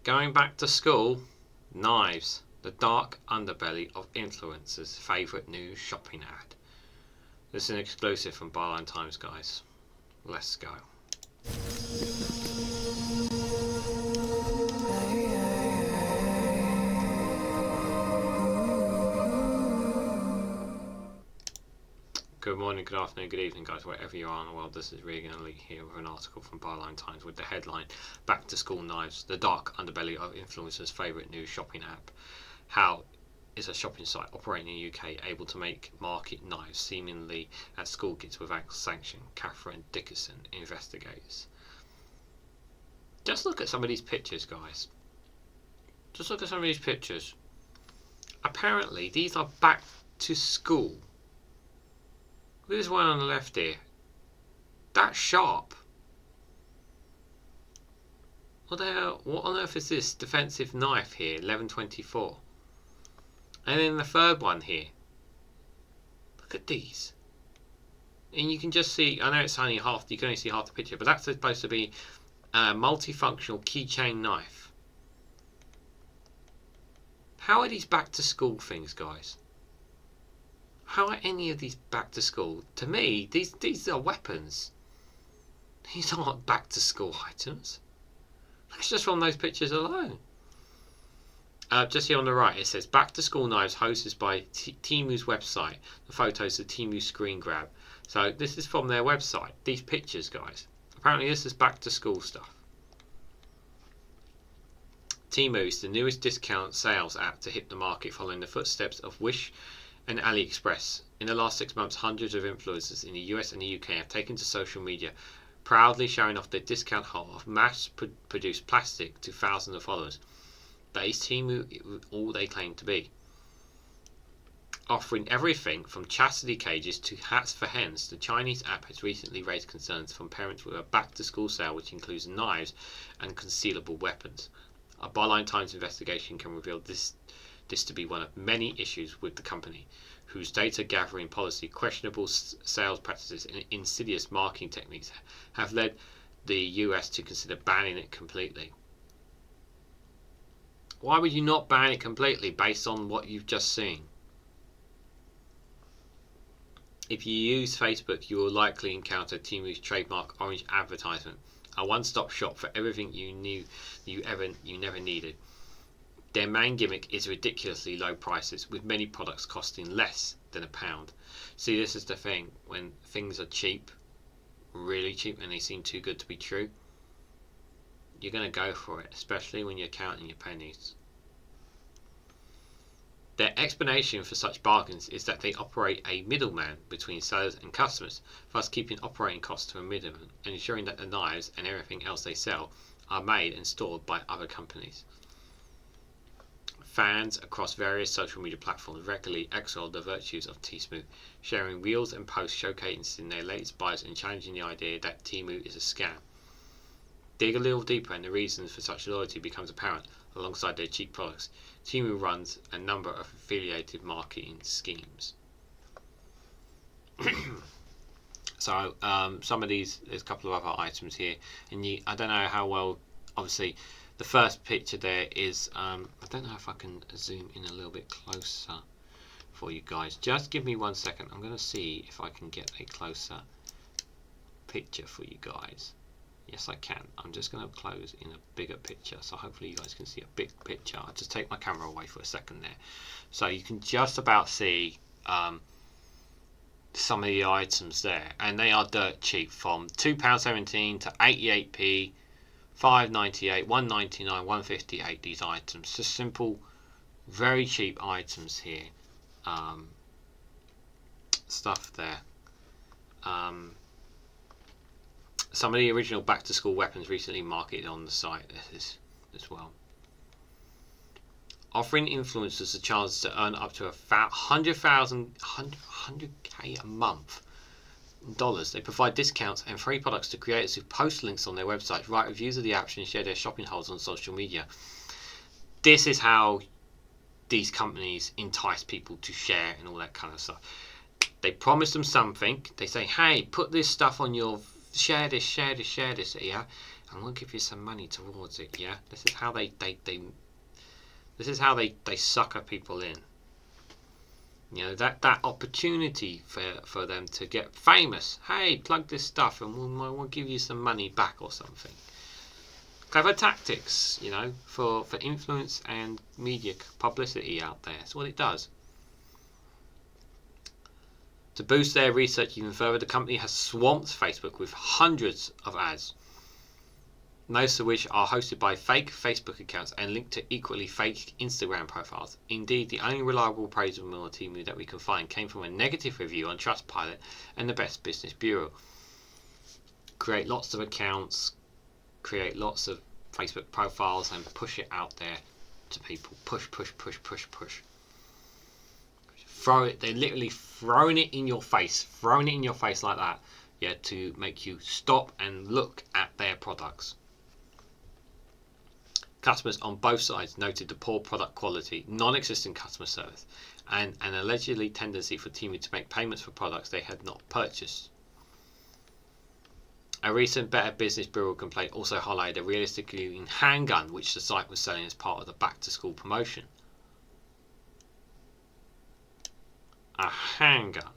Going back to school, knives, the dark underbelly of influencers' favourite new shopping ad. This is an exclusive from Byline Times, guys. Let's go. Good morning, good afternoon, good evening, guys, wherever you are in the world. This is REGANELITE here with an article from Byline Times with the headline, Back to School Knives, the dark underbelly of influencers' favourite new shopping app. How is a shopping site operating in the UK able to market knives seemingly at school kids without sanction? Catherine Dickinson investigates. Just look at some of these pictures, guys. Just look at some of these pictures. Apparently, these are back to school. There's one on the left here. That's sharp. What on earth is this defensive knife here? 1124. And then the third one here. Look at these. And you can just see, I know it's only half, you can only see half the picture, but that's supposed to be a multifunctional keychain knife. How are these back to school things, guys? How are any of these back to school? To me, these are weapons. These aren't back to school items. That's just from those pictures alone. Just here on the right, it says back to school knives hosted by Temu's website. The photos of Temu screen grab. So this is from their website. These pictures, guys. Apparently this is back to school stuff. Temu is the newest discount sales app to hit the market, following the footsteps of Wish and AliExpress. In the last 6 months, hundreds of influencers in the US and the UK have taken to social media, proudly showing off their discount haul of mass-produced plastic to thousands of followers. That is Temu all they claim to be. Offering everything from chastity cages to hats for hens, the Chinese app has recently raised concerns from parents with a back-to-school sale which includes knives and concealable weapons. A Byline Times investigation can reveal this to be one of many issues with the company, whose data gathering policy, questionable sales practices and insidious marketing techniques have led the US to consider banning it completely. Why would you not ban it completely based on what you've just seen? If you use Facebook, you will likely encounter Temu's trademark orange advertisement, a one-stop shop for everything you never needed. Their main gimmick is ridiculously low prices, with many products costing less than £1. See, this is the thing. When things are cheap, really cheap, and they seem too good to be true, you're going to go for it, especially when you're counting your pennies. Their explanation for such bargains is that they operate a middleman between sellers and customers, thus keeping operating costs to a minimum and ensuring that the knives and everything else they sell are made and stored by other companies. Fans across various social media platforms regularly extol the virtues of Temu, sharing reels and posts showcasing their latest buys and challenging the idea that Temu is a scam. Dig a little deeper and the reasons for such loyalty becomes apparent. Alongside their cheap products, Temu runs a number of affiliated marketing schemes. So some of these, there's a couple of other items here, and I don't know how well, obviously, the first picture there is, I don't know if I can zoom in a little bit closer for you guys. Just give me 1 second. I'm going to see if I can get a closer picture for you guys. Yes, I can. I'm just going to close in a bigger picture, so hopefully you guys can see a big picture. I'll just take my camera away for a second there. So you can just about see some of the items there, and they are dirt cheap, from £2.17 to 88p, £5.98, £1.99, £1.58. These items, just simple, very cheap items here. Stuff there. Some of the original back-to-school weapons recently marketed on the site as well. Offering influencers a chance to earn up to $100K a month dollars. They provide discounts and free products to creators who post links on their websites, write reviews of the apps, and share their shopping hauls on social media. This is how these companies entice people to share and all that kind of stuff. They promise them something. They say, hey, put this stuff on your, share this, yeah, and we'll give you some money towards it. Yeah, this is how this is how they sucker people in. You know, that opportunity for them to get famous. Hey, plug this stuff and we'll give you some money back or something. Clever tactics, you know, for influence and media publicity out there. That's what it does. To boost their research even further, the company has swamped Facebook with hundreds of ads, most of which are hosted by fake Facebook accounts and linked to equally fake Instagram profiles. Indeed, the only reliable praise of Temu that we can find came from a negative review on Trustpilot and the Best Business Bureau. Create lots of accounts, create lots of Facebook profiles and push it out there to people. Push. Throw it, they're literally throwing it in your face like that, yeah, to make you stop and look at their products. Customers on both sides noted the poor product quality, non-existent customer service, and an allegedly tendency for Temu to make payments for products they had not purchased. A recent Better Business Bureau complaint also highlighted a realistically looking handgun which the site was selling as part of the back-to-school promotion. A handgun.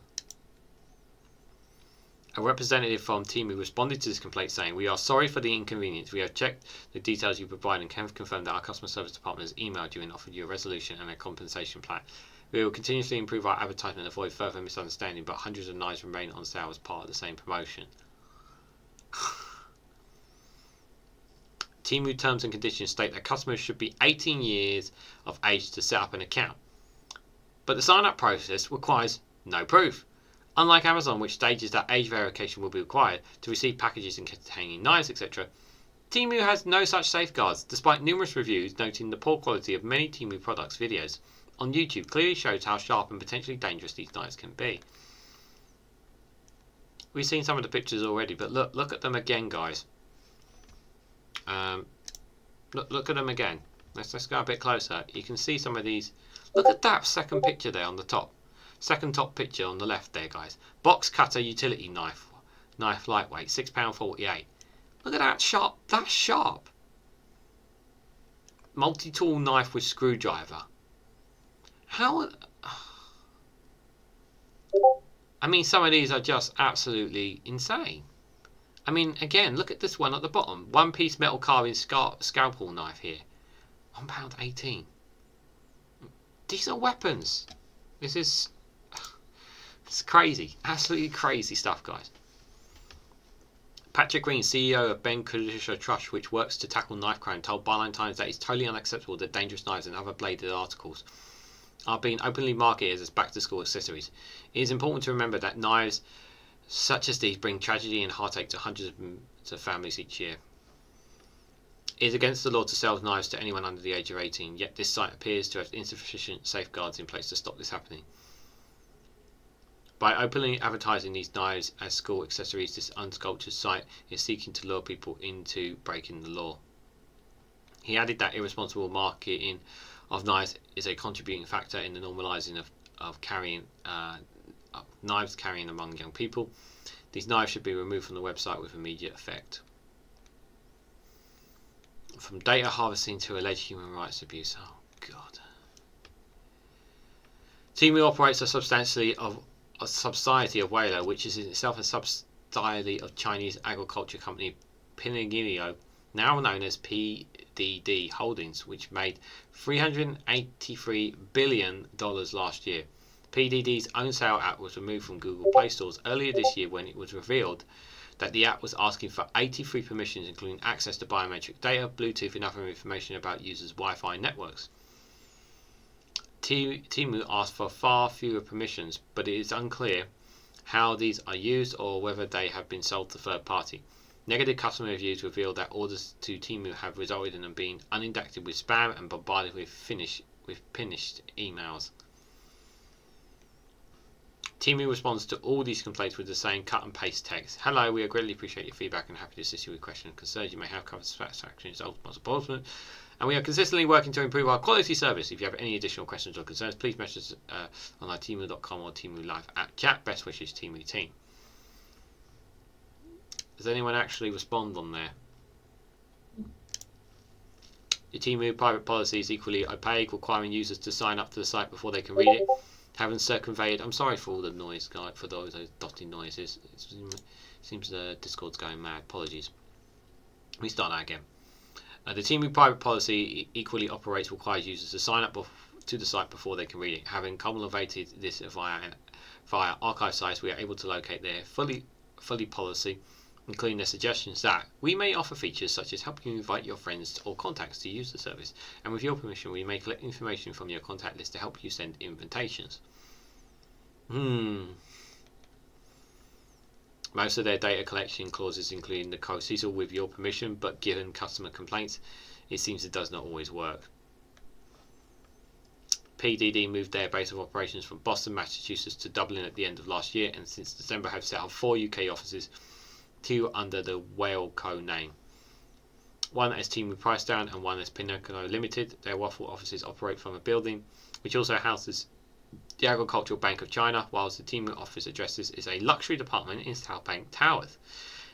A representative from Temu responded to this complaint saying, "We are sorry for the inconvenience. We have checked the details you provide and can confirm that our customer service department has emailed you and offered you a resolution and a compensation plan. We will continuously improve our advertisement and avoid further misunderstanding, but hundreds of knives remain on sale as part of the same promotion." Temu terms and conditions state that customers should be 18 years of age to set up an account, but the sign-up process requires no proof. Unlike Amazon, which states that age verification will be required to receive packages containing knives, etc., Temu has no such safeguards, despite numerous reviews noting the poor quality of many Temu products. Videos on YouTube clearly shows how sharp and potentially dangerous these knives can be. We've seen some of the pictures already, but look at them again, guys. Look at them again. Let's go a bit closer. You can see some of these. Look at that second picture there on the top. Second top picture on the left there, guys. Box cutter utility knife. Knife lightweight, £6.48. Look at that sharp. That's sharp. Multi-tool knife with screwdriver. How? I mean, some of these are just absolutely insane. I mean, again, look at this one at the bottom. One-piece metal carving scalpel knife here. £1.18. These are weapons. This is... It's crazy. Absolutely crazy stuff, guys. Patrick Green, CEO of Ben Kudisha Trust, which works to tackle knife crime, told Byline Times that it's totally unacceptable that dangerous knives and other bladed articles are being openly marketed as back-to-school accessories. It is important to remember that knives such as these bring tragedy and heartache to hundreds of families each year. It is against the law to sell knives to anyone under the age of 18, yet this site appears to have insufficient safeguards in place to stop this happening. By openly advertising these knives as school accessories, this unsculptured site is seeking to lure people into breaking the law. He added that irresponsible marketing of knives is a contributing factor in the normalising of carrying knives carrying among young people. These knives should be removed from the website with immediate effect. From data harvesting to alleged human rights abuse. Oh God. Temu operates a subsidiary of Waylo, which is in itself a subsidiary of Chinese agriculture company Pinagilio, now known as PDD Holdings, which made $383 billion last year. PDD's own sale app was removed from Google Play stores earlier this year when it was revealed that the app was asking for 83 permissions, including access to biometric data, Bluetooth, and other information about users' Wi-Fi networks. Temu asked for far fewer permissions, but it is unclear how these are used or whether they have been sold to third party. Negative customer reviews reveal that orders to Temu have resulted in them being inundated with spam and bombarded with finished emails. Temu responds to all these complaints with the same cut and paste text. Hello, we greatly appreciate your feedback and happy to assist you with questions and concerns you may have. Covered satisfaction is ultimate support, and we are consistently working to improve our quality service. If you have any additional questions or concerns, please message on our temu.com or Temu Live at chat. Best wishes, Temu team. Does anyone actually respond on there? The Temu private policy is equally opaque, requiring users to sign up to the site before they can read it. Having circumvented, I'm sorry for all the noise, guys, for those dotting noises. It seems the Discord's going mad. Apologies. Let me start that again. The Temu private policy equally operates, requires users to sign up to the site before they can read it. Having cultivated this via archive sites, we are able to locate their fully policy, including their suggestions that we may offer features such as helping you invite your friends or contacts to use the service, and with your permission we may collect information from your contact list to help you send invitations. Most of their data collection clauses include the co-ceasal with your permission, but given customer complaints, it seems it does not always work. PDD moved their base of operations from Boston, Massachusetts to Dublin at the end of last year, and since December have set up 4 UK offices, 2 under the Whaleco name. One as Temu Price Down and one as Pinocchio Limited. Their waffle offices operate from a building which also houses the Agricultural Bank of China, whilst the Temu office addresses is a luxury department in South Bank Towers.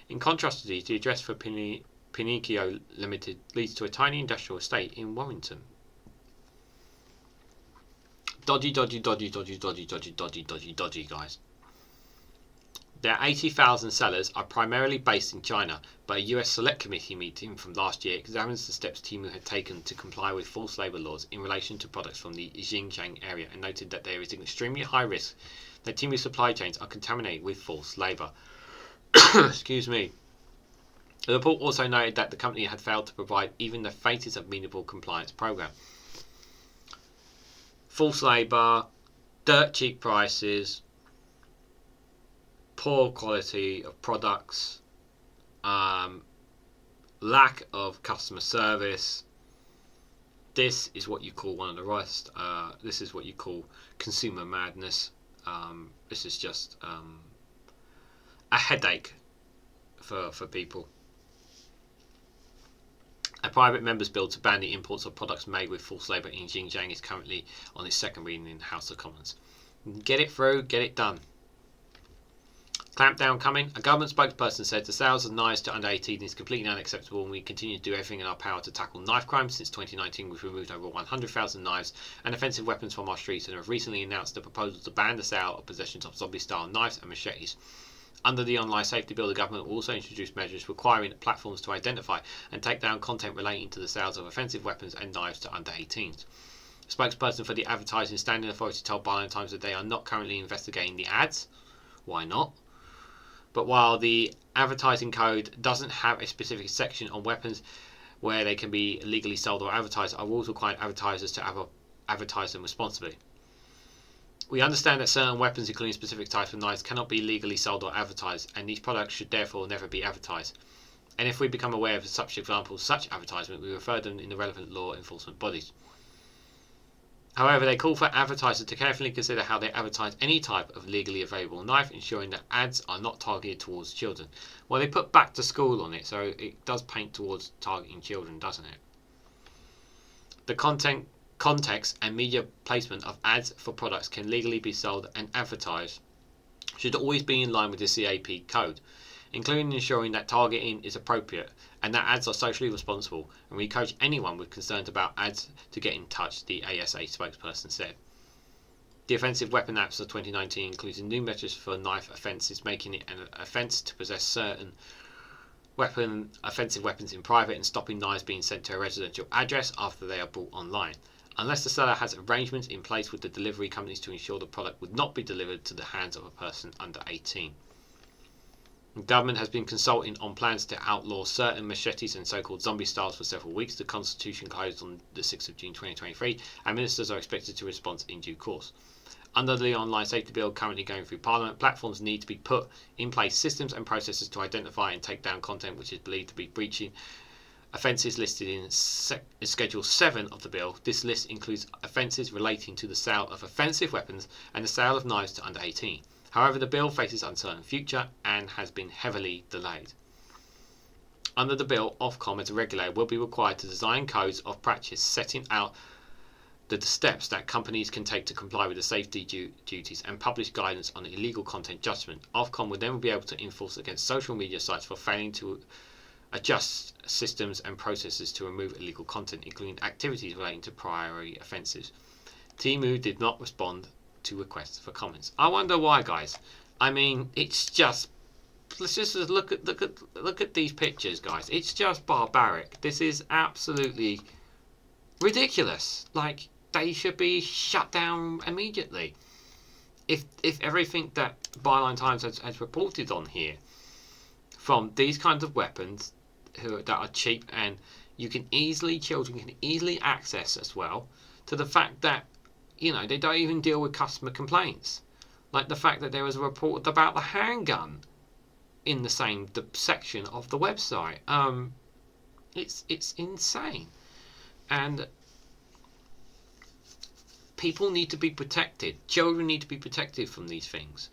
In contrast to these, the address for Pinocchio Limited leads to a tiny industrial estate in Warrington. Dodgy, guys. Their 80,000 sellers are primarily based in China, but a US Select Committee meeting from last year examines the steps Temu had taken to comply with forced labour laws in relation to products from the Xinjiang area, and noted that there is an extremely high risk that Temu's supply chains are contaminated with forced labour. Excuse me. The report also noted that the company had failed to provide even the faintest of meaningful compliance program. Forced labour, dirt cheap prices, poor quality of products, lack of customer service. This is what you call one of the rest. This is what you call consumer madness. This is just a headache for people. A private members' bill to ban the imports of products made with forced labour in Xinjiang is currently on its second reading in the House of Commons. Get it through, get it done. Clampdown coming. A government spokesperson said the sales of knives to under 18 is completely unacceptable, and we continue to do everything in our power to tackle knife crime. Since 2019, we've removed over 100,000 knives and offensive weapons from our streets, and have recently announced a proposal to ban the sale of possessions of zombie-style knives and machetes. Under the Online Safety Bill, the government will also introduce measures requiring platforms to identify and take down content relating to the sales of offensive weapons and knives to under 18s. A spokesperson for the Advertising Standing Authority told Byline Times that they are not currently investigating the ads. Why not? But while the advertising code doesn't have a specific section on weapons where they can be legally sold or advertised, our rules require advertisers to advertise them responsibly. We understand that certain weapons, including specific types of knives, cannot be legally sold or advertised, and these products should therefore never be advertised. And if we become aware of such examples, such advertisement, we refer them in the relevant law enforcement bodies. However, they call for advertisers to carefully consider how they advertise any type of legally available knife, ensuring that ads are not targeted towards children. Well, they put back to school on it, so it does paint towards targeting children, doesn't it? The context and media placement of ads for products can legally be sold and advertised should always be in line with the CAP code, including ensuring that targeting is appropriate and that ads are socially responsible, and we encourage anyone with concerns about ads to get in touch, the ASA spokesperson said. The Offensive Weapon Act of 2019 includes new measures for knife offences, making it an offence to possess certain offensive weapons in private and stopping knives being sent to a residential address after they are bought online, unless the seller has arrangements in place with the delivery companies to ensure the product would not be delivered to the hands of a person under 18. The government has been consulting on plans to outlaw certain machetes and so-called zombie styles for several weeks. The Constitution closed on the 6th of June 2023, and ministers are expected to respond in due course. Under the Online Safety Bill currently going through Parliament, platforms need to be put in place systems and processes to identify and take down content which is believed to be breaching offences listed in Schedule 7 of the bill. This list includes offences relating to the sale of offensive weapons and the sale of knives to under 18. However, the bill faces uncertain future and has been heavily delayed. Under the bill, Ofcom as a regulator will be required to design codes of practice setting out the steps that companies can take to comply with the safety duties and publish guidance on illegal content judgment. Ofcom will then be able to enforce against social media sites for failing to adjusts systems and processes to remove illegal content, including activities relating to priority offences. Temu did not respond to requests for comments. I wonder why, guys. I mean, it's just, let's just look at these pictures, guys. It's just barbaric. This is absolutely ridiculous. Like, they should be shut down immediately. If everything that Byline Times has reported on here, from these kinds of weapons that are cheap and children can easily access as well, to the fact that, you know, they don't even deal with customer complaints. Like the fact that there was a report about the handgun in the same section of the website. It's insane. And people need to be protected. Children need to be protected from these things.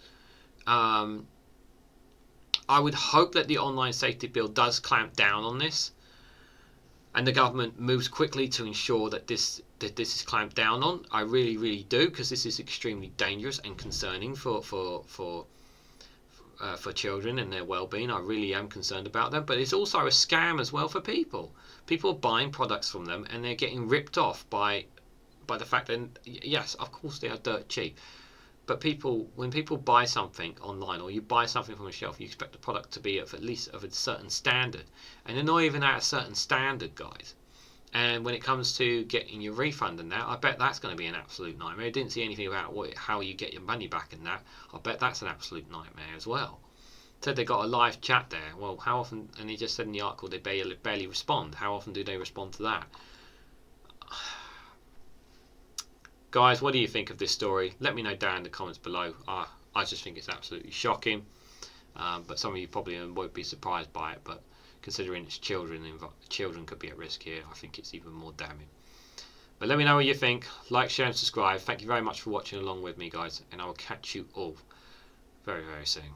I would hope that the online safety bill does clamp down on this, and the government moves quickly to ensure that this is clamped down on. I really, really do, because this is extremely dangerous and concerning for children and their well-being. I really am concerned about them, but it's also a scam as well for people. People are buying products from them, and they're getting ripped off by the fact that, yes, of course they are dirt cheap. But when people buy something online, or you buy something from a shelf, you expect the product to be at least of a certain standard, and they're not even at a certain standard, guys. And when it comes to getting your refund and that, I bet that's going to be an absolute nightmare. I didn't see anything about how you get your money back and that. I bet that's an absolute nightmare as well. Said they got a live chat there. Well, how often? And he just said in the article they barely respond. How often do they respond to that? Guys, what do you think of this story? Let me know down in the comments below. I just think it's absolutely shocking. But some of you probably won't be surprised by it. But considering it's children could be at risk here, I think it's even more damning. But let me know what you think. Like, share and subscribe. Thank you very much for watching along with me, guys. And I will catch you all very, very soon.